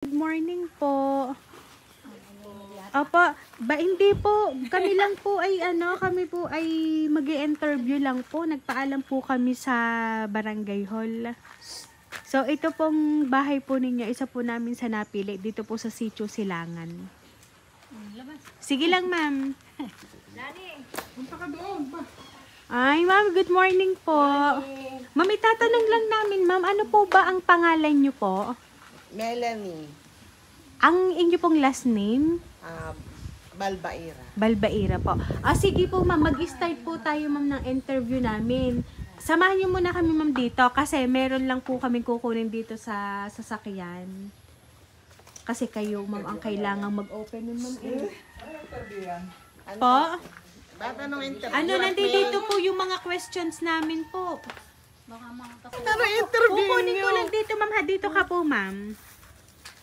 Good morning po. Opo, hindi po, kami lang po ay kami po ay mag-i-interview lang po. Nagpaalam po kami sa Barangay Hall. So ito pong bahay po ninyo, isa po namin sa napili dito po sa Sitio Silangan. Sige lang, ma'am. Punta ka doon pa. Ay, ma'am, good morning po. Ma'am, itatanong lang namin, ma'am, ano po ba ang pangalan niyo po? Melanie. Ang inyo pong last name? Balbaira. Balbaira po. Sige po, ma'am, mag-start po tayo, ma'am, ng interview namin. Samahan niyo muna kami, ma'am, dito kasi meron lang po kami kukunin dito sa sasakyan. Kasi kayo, ma'am, ang kailangang mag-open nun, ma'am. Po? Nandito po yung mga questions namin po. Ano interview Kukunin niyo? ko lang dito, ma'am. Dito ka po, ma'am.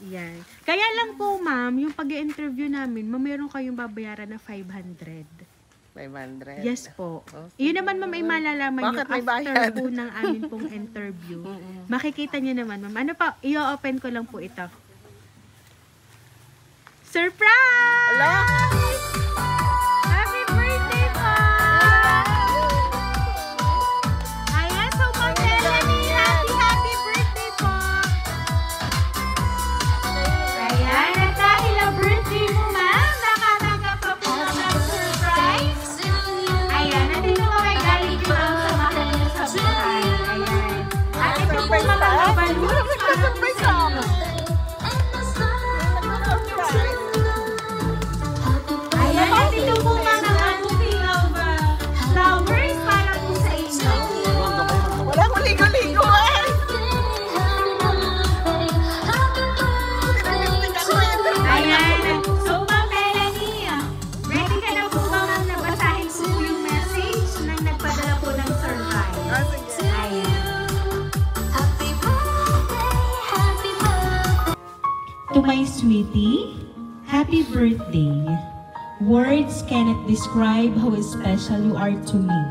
Yan. Kaya lang po, ma'am, yung pag-i-interview namin, ma'am, meron kayong babayaran na 500. 500? Yes po. Okay. Yun naman, ma'am, ay malalaman nyo Bakit may after bayad? po ng amin pong interview. Makikita nyo naman, ma'am. Ano pa? I-open ko lang po ito. Surprise! Wala? Happy birthday po! Ayan, so Ma'am Melanie, happy birthday po! Ayan, at dahil ang birthday mo, ma'am, nakatanggap ka po ng surprise. Ayan, nandito ko kay galing ko ang samahan niyo sa buhay. Ayan. At ito po mga balloons. Nagpa-surprise ako. Ayan, at ito po mga bouquet of flowers para po sa inyo. Wala akong ligo-ligo eh. Ayan. So, Ma'am Melanie, ready ka na po ba, ma'am, na basahin po yung message nang nagpadala po ng surprise? Ayan. To my sweetie, happy birthday. Words cannot describe how special you are to me.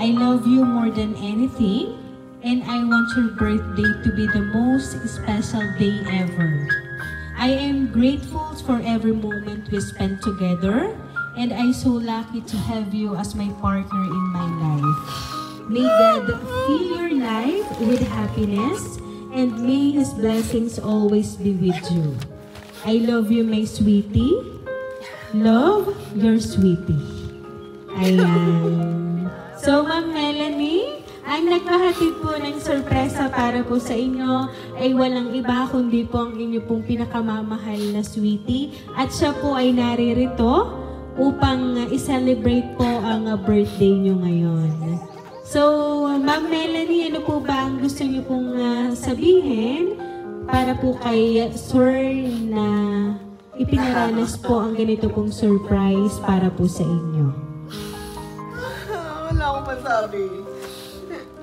I love you more than anything, and I want your birthday to be the most special day ever. I am grateful for every moment we spent together, and I'm so lucky to have you as my partner in my life. May God fill your life with happiness, and may His blessings always be with you. I love you, my sweetie. Love, your sweetie. Ayan. So, Ma'am Melanie, ang nagpahatid po ng sorpresa para po sa inyo ay walang iba kundi po ang inyo pong pinakamamahal na sweetie. At siya po ay naririto upang i-celebrate po ang birthday nyo ngayon. So, Ma'am Melanie, ano po ba ang gusto nyo pong sabihin para po kay Sir na ipinaranas po ang ganito pong surprise para po sa inyo? Wala akong masabi.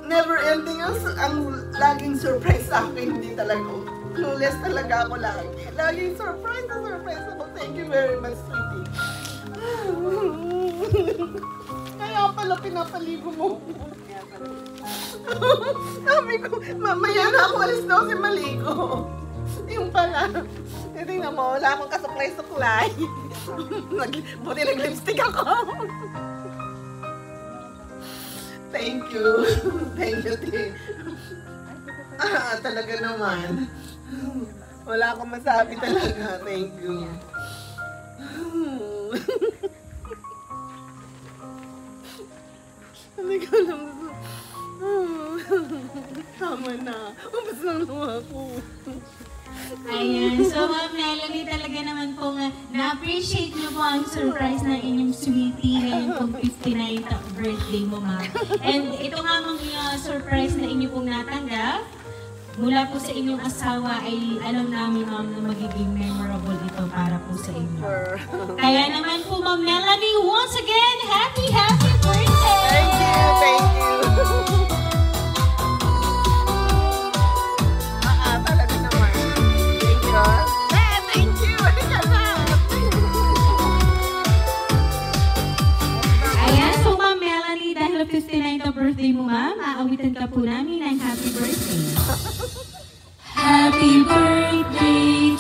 Never ending ang laging surprise sa akin. Hindi talaga. Clueless talaga ako lagi. Laging surprise na surprise ako. Thank you very much, sweetie. Kaya pala pinapaligo mo. Sabi ko, mamaya na ako alis 12 maligo. Yung pala, tingnan mo, wala akong kasuklay-suklay. Buti nag-lipstick ako. Thank you. Thank you, Tim. Talaga naman. Wala akong masabi talaga. Thank you. Hindi ko alam. Tama na. Umas lang naman ako. Ayan. So, Ma'am Melanie, talaga naman po na-appreciate niyo po ang surprise ng inyong sweetie ngayon pong 59th birthday mo, ma'am. And ito nga mga surprise na inyo pong natanggap, mula po sa inyong asawa ay alam namin, ma'am, na magiging memorable ito para po sa inyo. Kaya naman po, Ma'am Melanie, once again, happy birthday! Thank you, thank you. Talaga naman. Thank you. Thank you. Halika na. Ayan, so Ma'am Melanie, dahil 59th birthday mo, ma'am, aawitan ka po namin ng happy birthday. Happy birthday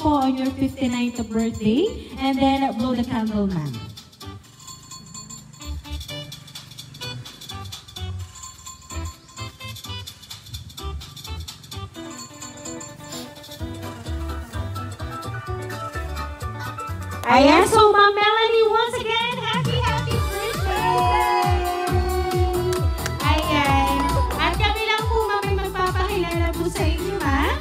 po on your 59th birthday. And then blow the candle, ma'am. Ayan, so Ma'am Melanie, once again, happy birthday! Ayan. At kami lang po, Ma'am, ay magpapakilala po sa inyo, Ma'am.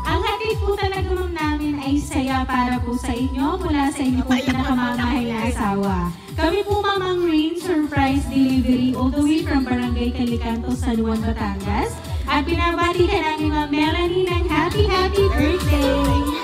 Ang hatid po talaga, Ma'am, namin ay saya para po sa inyo, mula sa inyo pong pinakamamahal na asawa. Kami po, Ma'am, ang Rain Surprise Delivery all the way from Barangay Calicanto, San Juan, Batangas. At binabati ka namin, Ma'am Melanie, ng happy birthday!